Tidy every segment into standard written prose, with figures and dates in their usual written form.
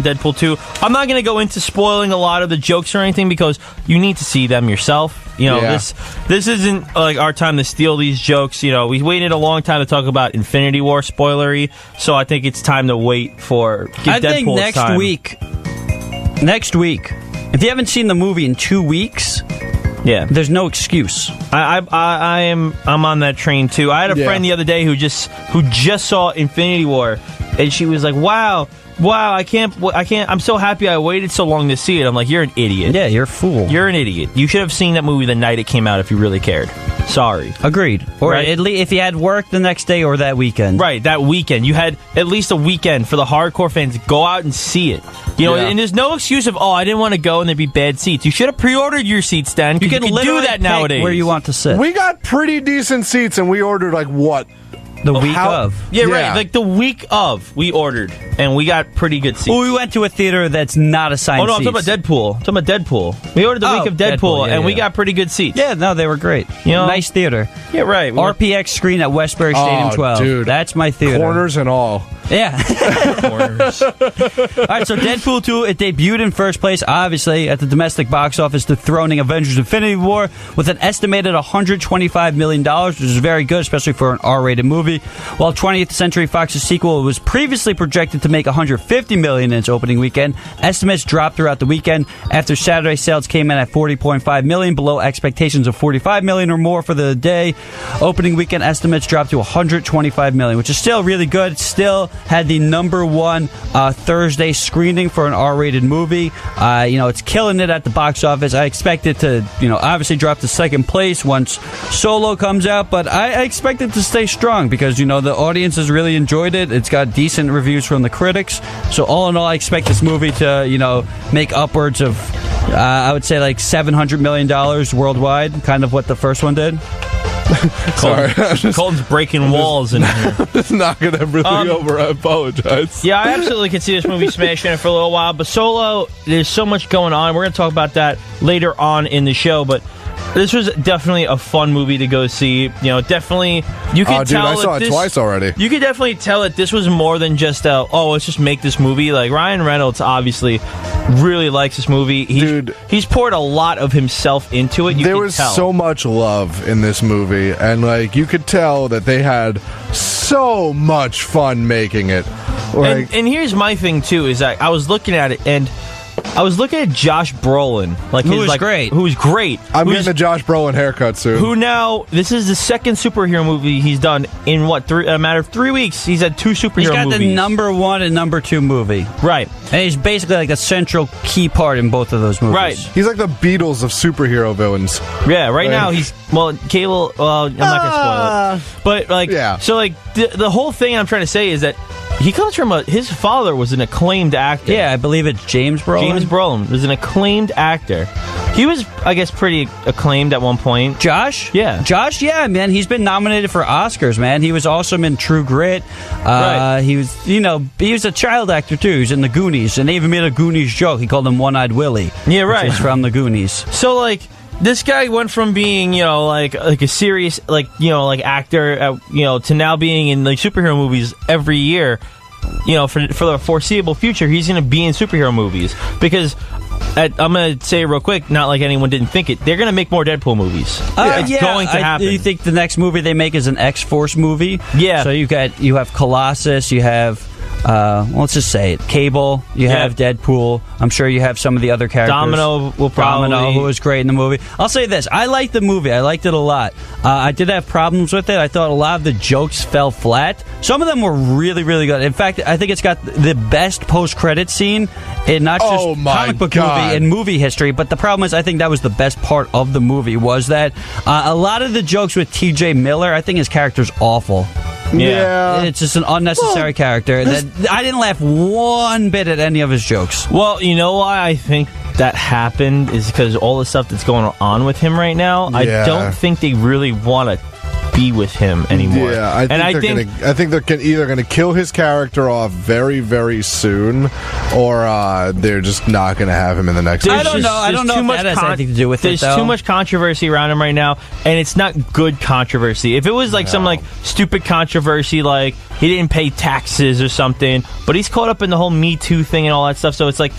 Deadpool 2. I'm not going to go into spoiling a lot of the jokes or anything because you need to see them yourself. You know, this isn't like our time to steal these jokes. You know, we waited a long time to talk about Infinity War spoilery, so I think it's time to wait for Deadpool's next week, if you haven't seen the movie in 2 weeks, there's no excuse. I'm on that train too. I had a friend the other day who just saw Infinity War, and she was like, "Wow, I can't. I'm so happy I waited so long to see it." I'm like, "You're an idiot. Yeah, you're a fool. You're an idiot. You should have seen that movie the night it came out if you really cared." Sorry. Agreed. Or at least if you had work the next day or that weekend. Right, that weekend. You had at least a weekend for the hardcore fans. Go out and see it. You know, and there's no excuse of, I didn't want to go and there'd be bad seats. You should have pre-ordered your seats then. You can do that nowadays. Where you want to sit. We got pretty decent seats and we ordered the week of. Yeah, right. Like the week of, we ordered, and we got pretty good seats. Well, we went to a theater that's not assigned seats. I'm talking about Deadpool. We ordered the week of Deadpool, and we got pretty good seats. Yeah, no, they were great. You know? Nice theater. Yeah, right. RPX screen at Westbury Stadium 12. Dude. That's my theater. Corners and all. Yeah. Corners. All right, so Deadpool 2, it debuted in first place, obviously, at the domestic box office, dethroning Avengers Infinity War with an estimated $125 million, which is very good, especially for an R-rated movie. While 20th Century Fox's sequel was previously projected to make $150 million in its opening weekend, estimates dropped throughout the weekend after Saturday sales came in at $40.5 million, below expectations of $45 million or more for the day. Opening weekend estimates dropped to $125 million, which is still really good. Still had the number one Thursday screening for an R-rated movie. It's killing it at the box office. I expect it to, obviously drop to second place once Solo comes out, but I expect it to stay strong because, the audience has really enjoyed it. It's got decent reviews from the critics. So all in all, I expect this movie to, make upwards of, I would say like $700 million worldwide, kind of what the first one did. Sorry. Colton's breaking walls in here. It's not going to really over. I apologize. Yeah, I absolutely could see this movie smashing it for a little while. But Solo, there's so much going on. We're going to talk about that later on in the show. But this was definitely a fun movie to go see. Definitely, you could tell. I saw it twice already. You could definitely tell that this was more than just let's just make this movie. Like Ryan Reynolds obviously really likes this movie. He's poured a lot of himself into it. There was so much love in this movie, and you could tell that they had so much fun making it. And here's my thing too: is that I was looking at it and I was looking at Josh Brolin, great. Who's great. I'm getting a Josh Brolin haircut soon. Who now? This is the second superhero movie he's done in a matter of 3 weeks. He's had 2 superhero movies. He's got the number 1 and number 2 movie, right? And he's basically like a central key part in both of those movies. Right. He's like the Beatles of superhero villains. Yeah. Right now he's Cable. I'm not gonna spoil it, but So the whole thing I'm trying to say is that he comes from his father was an acclaimed actor. Yeah, I believe it's James Brolin. James Brolin was an acclaimed actor. He was, I guess, pretty acclaimed at one point. Josh? Yeah. Josh, yeah, man. He's been nominated for Oscars, man. He was awesome in True Grit. Right. He was, he was a child actor, too. He was in The Goonies, and they even made a Goonies joke. He called him One-Eyed Willie. Yeah, right. Which is from The Goonies. So, this guy went from being, like a serious, actor, to now being in, superhero movies every year. For the foreseeable future, he's going to be in superhero movies because I'm going to say real quick, not like anyone didn't think it. They're going to make more Deadpool movies. It's going to happen. You think the next movie they make is an X-Force movie? Yeah. So you have Colossus, you have. Let's just say it. Cable, you have Deadpool. I'm sure you have some of the other characters. Domino, who was great in the movie. I'll say this. I liked the movie. I liked it a lot. I did have problems with it. I thought a lot of the jokes fell flat. Some of them were really, really good. In fact, I think it's got the best post-credit scene in not just comic book movie and movie history, but the problem is I think that was the best part of the movie was that a lot of the jokes with T.J. Miller, I think his character's awful. Yeah. It's just an unnecessary character. I didn't laugh one bit at any of his jokes. Well, you know why I think that happened is because all the stuff that's going on with him right now. I don't think they really want to be with him anymore. Yeah, I think they're either going to kill his character off very, very soon, or they're just not going to have him in the next. I don't know. I don't know if that has anything to do with it. There's too much controversy around him right now, and it's not good controversy. If it was like some like stupid controversy, like he didn't pay taxes or something, but he's caught up in the whole Me Too thing and all that stuff. So it's like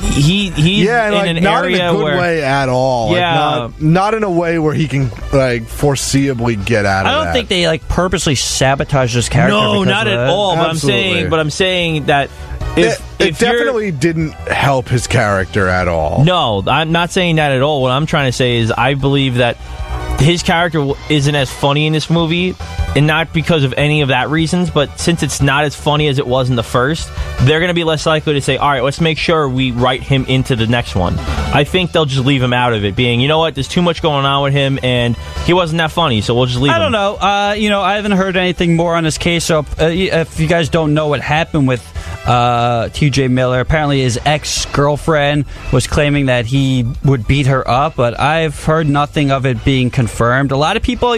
he's in an not area in a good where way at all. Yeah, like not in a way where he can like foreseeably get out of I don't think they like purposely sabotage his character. No, because not of at that. all. Absolutely. But I'm saying that it if definitely didn't help his character at all. No, I'm not saying that at all. What I'm trying to say is I believe that his character isn't as funny in this movie, and not because of any of that reasons, but since it's not as funny as it was in the first, they're going to be less likely to say, all right, let's make sure we write him into the next one. I think they'll just leave him out of it, being, you know what, there's too much going on with him, and he wasn't that funny, so we'll just leave him. I don't know. I haven't heard anything more on his case, so if you guys don't know what happened with TJ Miller, apparently his ex-girlfriend was claiming that he would beat her up, but I've heard nothing of it being confirmed. A lot of people,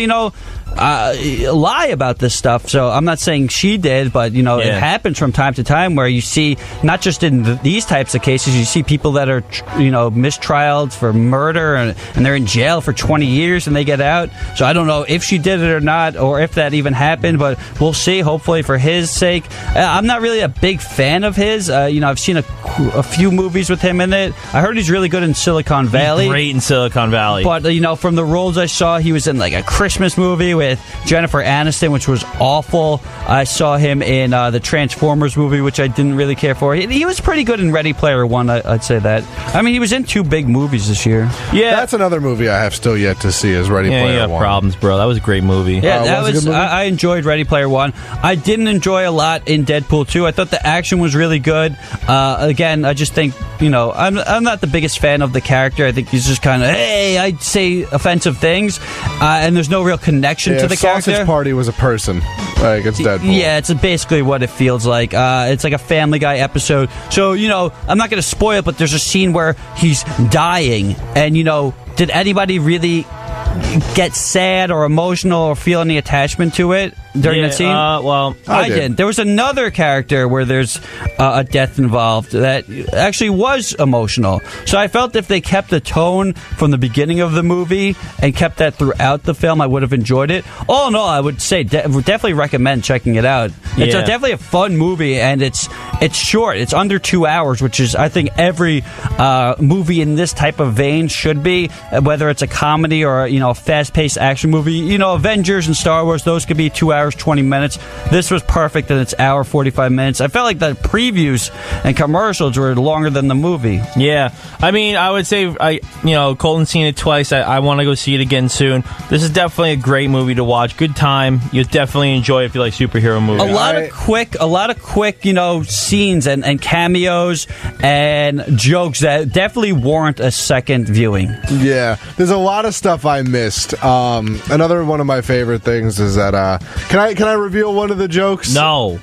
lie about this stuff, so I'm not saying she did, but it happens from time to time where you see, not just in these types of cases, you see people that are mistrialed for murder and they're in jail for 20 years and they get out. So I don't know if she did it or not, or if that even happened, but we'll see, hopefully for his sake. I'm not really a big fan of his. I've seen a few movies with him in it. I heard he's really good in Silicon Valley. He's great in Silicon Valley. But from the roles I saw, he was in like a Christmas movie with Jennifer Aniston, which was awful. I saw him in the Transformers movie, which I didn't really care for. He was pretty good in Ready Player One, I'd say that. I mean, he was in 2 big movies this year. Yeah, that's another movie I have still yet to see, is Ready Player One. Yeah, you have problems, bro. That was a great movie. Yeah, that was a good movie? I enjoyed Ready Player One. I didn't enjoy a lot in Deadpool 2. I thought the action was really good. Again, I just think, I'm not the biggest fan of the character. I think he's just kind of, hey, I'd say offensive things, and there's no real connection to the character. Sausage Party was a person. Like, it's Deadpool. Yeah, it's basically what it feels like. It's like a Family Guy episode. So, I'm not going to spoil it, but there's a scene where he's dying. And, did anybody really get sad or emotional or feel any attachment to it during that scene? Well, I didn't. There was another character where there's a death involved that actually was emotional. So I felt if they kept the tone from the beginning of the movie and kept that throughout the film, I would have enjoyed it. All in all, I would say would definitely recommend checking it out. It's definitely a fun movie, and it's short. It's under 2 hours, which is, I think, every movie in this type of vein should be, whether it's a comedy or a fast-paced action movie. Avengers and Star Wars, those could be 2 hours, 20 minutes. This was perfect in its hour, 45 minutes. I felt like the previews and commercials were longer than the movie. Yeah. I mean, I would say, Colton's seen it twice. I want to go see it again soon. This is definitely a great movie to watch. Good time. You'll definitely enjoy it if you like superhero movies. A lot of quick, scenes and cameos and jokes that definitely warrant a second viewing. Yeah. There's a lot of stuff I missed. Another one of my favorite things is that can I reveal one of the jokes? No,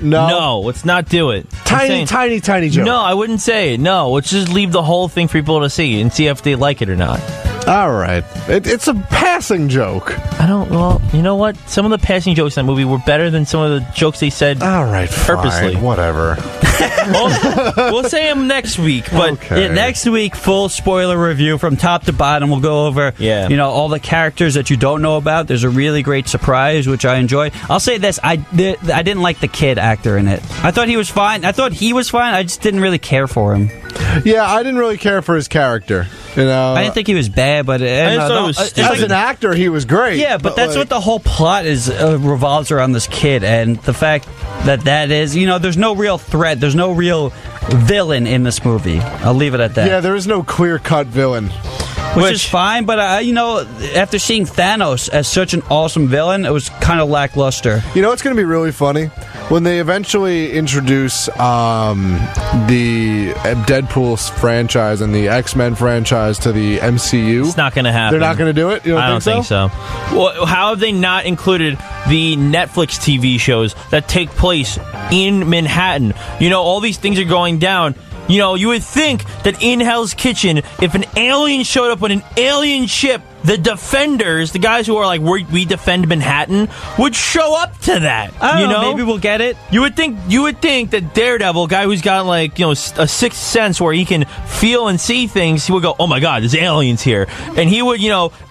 let's not do it. Tiny joke. No, I wouldn't say it. No, let's just leave the whole thing for people to see and see if they like it or not. All right, it's a passing joke. Well, you know what? Some of the passing jokes in that movie were better than some of the jokes they said. All right, purposely. Fine, whatever. We'll say them next week, but okay. Next week, full spoiler review from top to bottom. We'll go over, all the characters that you don't know about. There's a really great surprise, which I enjoyed. I'll say this: I didn't like the kid actor in it. I thought he was fine. I just didn't really care for him. Yeah, I didn't really care for his character. I didn't think he was bad, but as an actor, he was great. Yeah, but that's what the whole plot is revolves around this kid, and the fact that is, there's no real threat, there's no real villain in this movie. I'll leave it at that. Yeah, there is no clear-cut villain. Which is fine, but after seeing Thanos as such an awesome villain, it was kind of lackluster. You know what's going to be really funny? When they eventually introduce the Deadpool franchise and the X-Men franchise to the MCU. It's not going to happen. They're not going to do it? You I don't think so. Well, how have they not included the Netflix TV shows that take place in Manhattan? All these things are going down. you would think that in Hell's Kitchen, if an alien showed up on an alien ship, the defenders, the guys who are like, we defend Manhattan, would show up to that. I don't know, maybe we'll get it. You would think that Daredevil, guy who's got like, a sixth sense where he can feel and see things, he would go, oh my God, there's aliens here. And he would,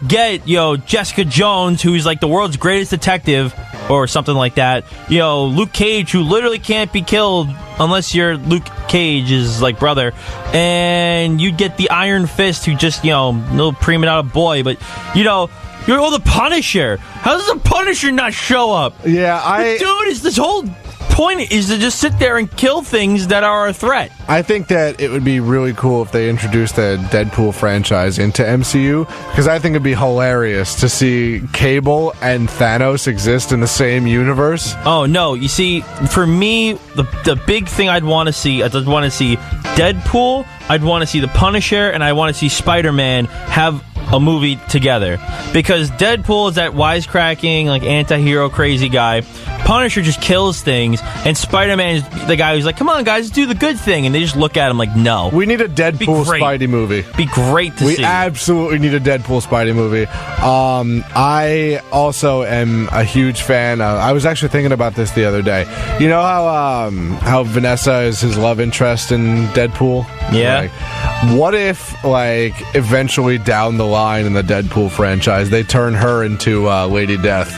get, Jessica Jones, who's like the world's greatest detective, or something like that. Luke Cage, who literally can't be killed unless your Luke Cage's like brother, and you'd get the Iron Fist, who just little prima donna boy, but you're the Punisher. How does the Punisher not show up? Yeah, dude, is this whole point is to just sit there and kill things that are a threat. I think that it would be really cool if they introduced the Deadpool franchise into MCU, because I think it'd be hilarious to see Cable and Thanos exist in the same universe. Oh no, you see, for me, the big thing I'd want to see Deadpool, I'd want to see the Punisher, and I want to see Spider-Man have a movie together, because Deadpool is that wisecracking, like, anti-hero crazy guy. Punisher just kills things, and Spider-Man is the guy who's like, come on guys, do the good thing, and they just look at him like, no. We need a Deadpool Spidey movie. Be great to see. We absolutely need a Deadpool Spidey movie. I also am a huge fan of, I was actually thinking about this the other day. You know how Vanessa is his love interest in Deadpool? Yeah. What if, eventually down the line in the Deadpool franchise, they turn her into Lady Death?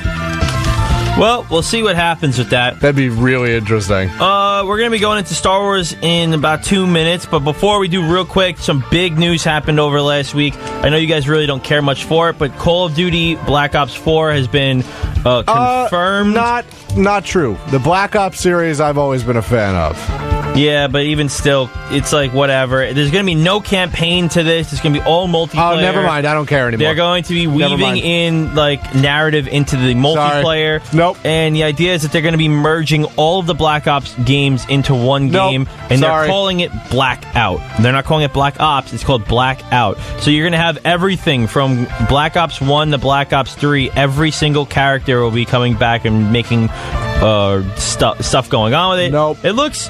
Well, we'll see what happens with that. That'd be really interesting. We're going to be going into Star Wars in about 2 minutes, but before we do, real quick, some big news happened over last week. I know you guys really don't care much for it, but Call of Duty Black Ops 4 has been confirmed. Not true. The Black Ops series I've always been a fan of. Yeah, but even still, it's like whatever. There's going to be no campaign to this. It's going to be all multiplayer. Oh, never mind. I don't care anymore. They're going to be weaving in narrative into the multiplayer. Sorry. Nope. And the idea is that they're going to be merging all of the Black Ops games into one game, and they're calling it Blackout. They're not calling it Black Ops. It's called Blackout. So you're going to have everything from Black Ops 1 to Black Ops 3. Every single character will be coming back and making stuff going on with it. Nope. It looks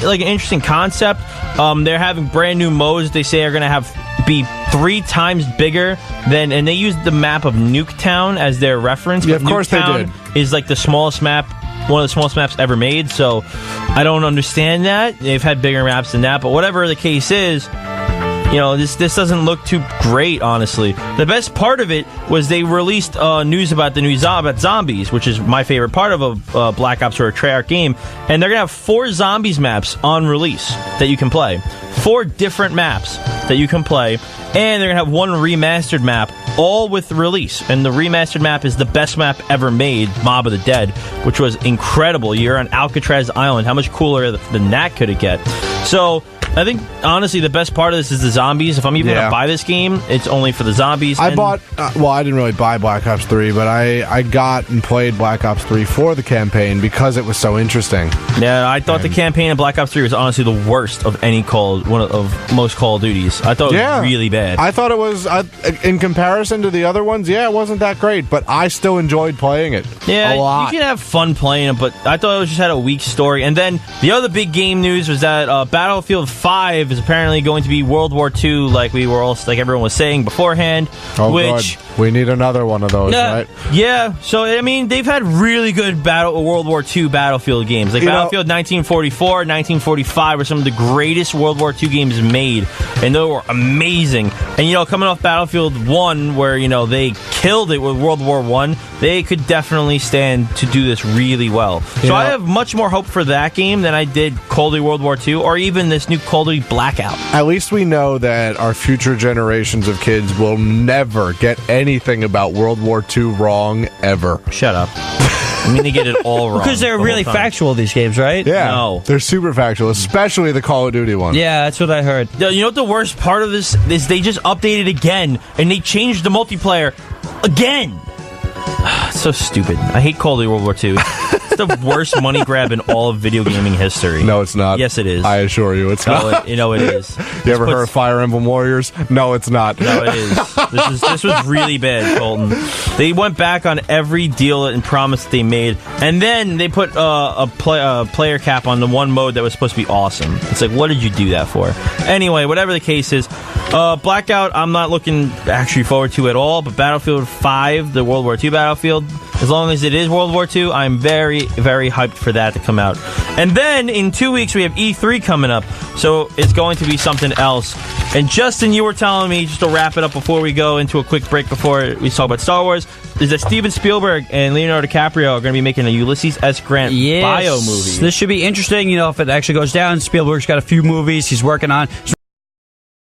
like an interesting concept. They're having brand new modes they say are going to be 3 times bigger than, and they used the map of Nuketown as their reference. Yeah, but of course Nuketown they did. Is like the smallest map, one of the smallest maps ever made, so I don't understand that. They've had bigger maps than that, but whatever the case is, this doesn't look too great, honestly. The best part of it was they released news about the new zombies, which is my favorite part of a Black Ops or a Treyarch game. And they're going to have 4 zombies maps on release that you can play. 4 different maps that you can play. And they're going to have 1 remastered map, all with release. And the remastered map is the best map ever made, Mob of the Dead, which was incredible. You're on Alcatraz Island. How much cooler than that could it get? So I think, honestly, the best part of this is the zombies. If I'm even going to buy this game, it's only for the zombies. I bought, I didn't really buy Black Ops 3, but I got and played Black Ops 3 for the campaign because it was so interesting. Yeah, I thought the campaign in Black Ops 3 was honestly the worst of one of most Call of Duties. I thought it was really bad. I thought it was, in comparison to the other ones, it wasn't that great, but I still enjoyed playing it a lot. You can have fun playing it, but I thought it just had a weak story. And then the other big game news was that Battlefield 5 is apparently going to be World War II, like everyone was saying beforehand. Oh, which God. We need another one of those, right? Yeah. So I mean, they've had really good World War II Battlefield games, like Battlefield 1944, 1945 were some of the greatest World War II games made, and they were amazing. And coming off Battlefield 1, where they killed it with World War I, they could definitely stand to do this really well. So I have much more hope for that game than I did Call of Duty World War II, or even this new Call of Duty Blackout. At least we know that our future generations of kids will never get anything about World War II wrong, ever. Shut up. I mean, they get it all wrong. Because they're really factual, these games, right? Yeah. No. They're super factual, especially the Call of Duty one. Yeah, that's what I heard. You know what the worst part of this is? They just updated again, and they changed the multiplayer again. It's so stupid. I hate Call of Duty World War II. It's the worst money grab in all of video gaming history. No, it's not. Yes, it is. I assure you, it's not. You know it is. You ever heard of Fire Emblem Warriors? No, it's not. No, it is. This was really bad, Colton. They went back on every deal and promise they made, and then they put a player cap on the one mode that was supposed to be awesome. It's like, what did you do that for? Anyway, whatever the case is, Blackout, I'm not looking actually forward to at all, but Battlefield 5, the World War II Battlefield, as long as it is World War II, I'm very, very hyped for that to come out. And then in 2 weeks, we have E3 coming up, so it's going to be something else. And Justin, you were telling me, just to wrap it up before we go into a quick break before we talk about Star Wars, is that Steven Spielberg and Leonardo DiCaprio are going to be making a Ulysses S. Grant bio movie. This should be interesting, if it actually goes down. Spielberg's got a few movies he's working on.